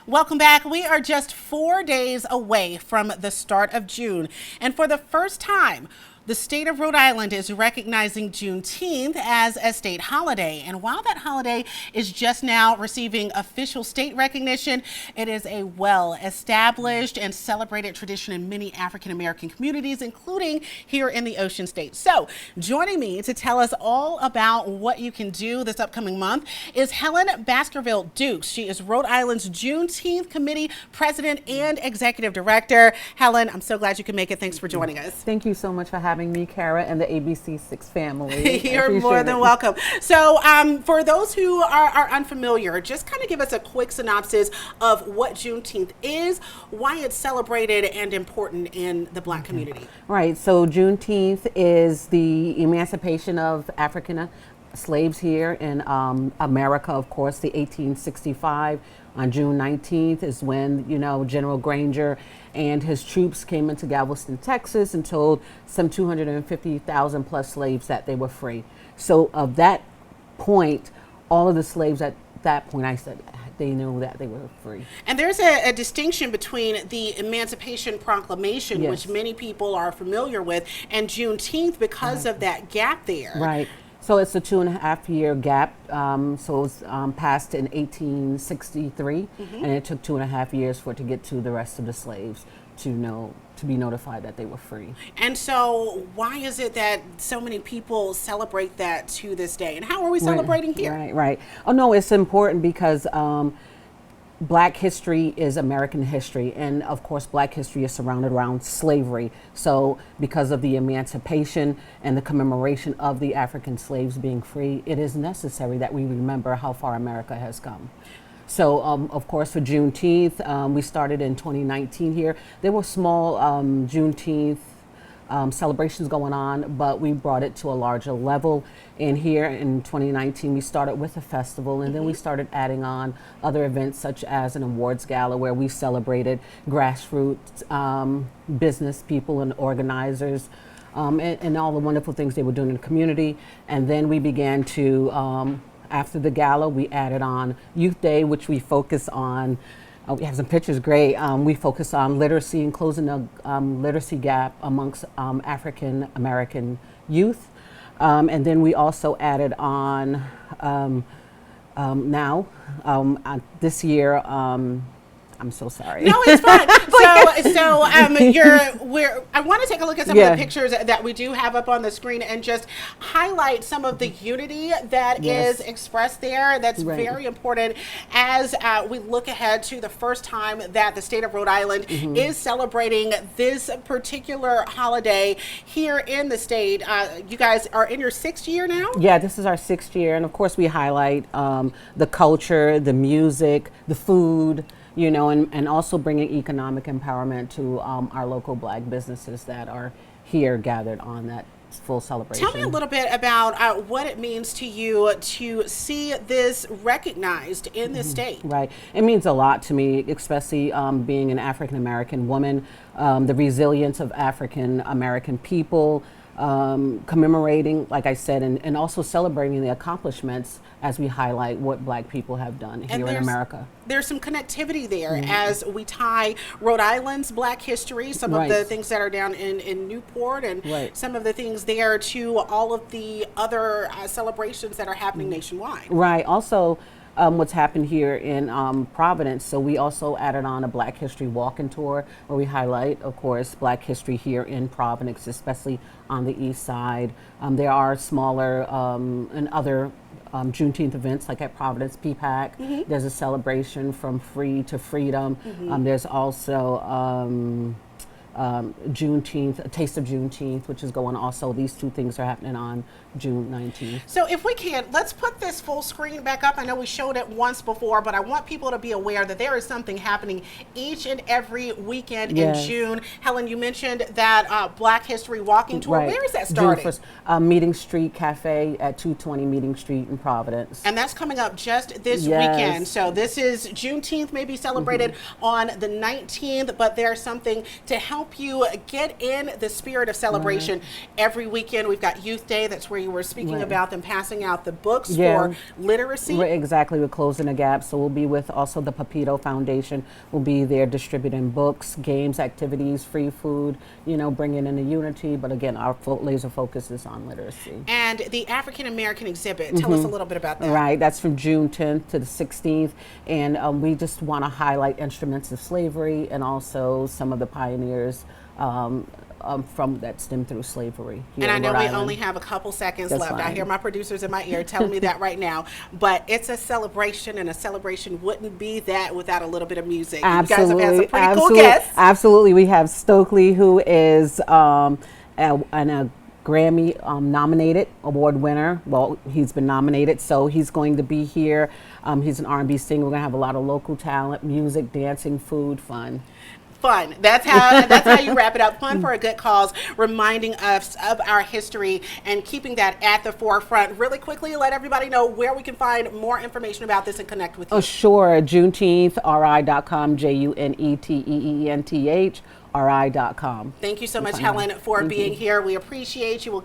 Welcome back. We are just 4 days away from the start of June. And for the first time, the state of Rhode Island is recognizing Juneteenth as a state holiday. And while that holiday is just now receiving official state recognition, it is a well-established and celebrated tradition in many African-American communities, including here in the Ocean State. So joining me to tell us all about what you can do this upcoming month is Helen Baskerville-Dukes. She is Rhode Island's Juneteenth Committee President and Executive Director. Helen, I'm so glad you could make it. Thanks for joining us. Thank you so much for having me, Kara, and the ABC6 family. You're more than welcome. So for those who are unfamiliar, just kind of give us a quick synopsis of what Juneteenth is, why it's celebrated and important in the Black community. Right, so Juneteenth is the emancipation of African slaves here in America, of course, the 1865. On June 19th is when, General Granger and his troops came into Galveston, Texas, and told some 250,000 plus slaves that they were free. So of that point, all of the slaves at that point, I said, they knew that they were free. And there's a distinction between the Emancipation Proclamation, Yes. which many people are familiar with, and Juneteenth because of that gap there. Right. So it's a 2.5-year gap. So it was passed in 1863, and it took 2.5 years for it to get to the rest of the slaves to be notified that they were free. And so why is it that so many people celebrate that to this day? And how are we celebrating here? Right. Oh, no, it's important because Black history is American history, and of course Black history is surrounded around slavery. So because of the emancipation and the commemoration of the African slaves being free, it is necessary that we remember how far America has come. So of course for Juneteenth, we started in 2019 here. There were small Juneteenth celebrations going on, but we brought it to a larger level. And here in 2019, we started with a festival, and then we started adding on other events such as an awards gala where we celebrated grassroots business people and organizers and all the wonderful things they were doing in the community. And then we began to, after the gala, we added on Youth Day, which we focus on. We have some pictures, great. We focus on literacy and closing the literacy gap amongst African American youth. And then we also added on this year, I'm so sorry. No, it's fine. I want to take a look at some of the pictures that we do have up on the screen and just highlight some of the unity that is expressed there. That's very important as we look ahead to the first time that the state of Rhode Island is celebrating this particular holiday here in the state. You guys are in your 6th year now? Yeah, this is our 6th year. And of course we highlight the culture, the music, the food, and also bringing economic empowerment to our local Black businesses that are here gathered on that full celebration. Tell me a little bit about what it means to you to see this recognized in this state. Right. It means a lot to me, especially being an African American woman, the resilience of African American people, commemorating, like I said, and also celebrating the accomplishments as we highlight what Black people have done here in America. There's some connectivity there as we tie Rhode Island's Black history, some of the things that are down in Newport and some of the things there to all of the other celebrations that are happening nationwide. Right. Also, what's happened here in Providence. So we also added on a Black History walking tour where we highlight, of course, Black history here in Providence, especially on the east side. There are smaller and other Juneteenth events like at Providence PPAC. There's a celebration from free to freedom. There's also Juneteenth, a Taste of Juneteenth, which is going also. These two things are happening on June 19th. So if we can, let's put this full screen back up. I know we showed it once before, but I want people to be aware that there is something happening each and every weekend in June. Helen, you mentioned that Black History walking tour. Where is that starting? June 1st, Meeting Street Cafe at 220 Meeting Street in Providence. And that's coming up just this weekend. So this is Juneteenth, may be celebrated on the 19th, but there's something to help help you get in the spirit of celebration. Every weekend we've got Youth Day. That's where you were speaking about them passing out the books for literacy. Exactly, we're closing the gap. So we'll be with also the Pepito Foundation. We'll be there distributing books, games, activities, free food, you know, bringing in the unity. But again, our laser focus is on literacy. And the African American exhibit, tell us a little bit about that. Right, that's from June 10th to the 16th. And we just want to highlight instruments of slavery and also some of the pioneers from that stem through slavery. And I know we only have a couple seconds left. I hear my producers in my ear telling me that right now. But it's a celebration, and a celebration wouldn't be that without a little bit of music. Absolutely. You guys have had some pretty cool guests. Absolutely. We have Stokely, who is a Grammy nominated award winner. Well, he's been nominated, so he's going to be here. He's an R&B singer. We're going to have a lot of local talent, music, dancing, food, fun. Fun. That's how you wrap it up. Fun for a good cause, reminding us of our history and keeping that at the forefront. Really quickly, let everybody know where we can find more information about this and connect with you. Oh, sure. Juneteenth, ri.com, JUNETEENTH, ri.com. Thank you so much, Helen, for being here. We appreciate you.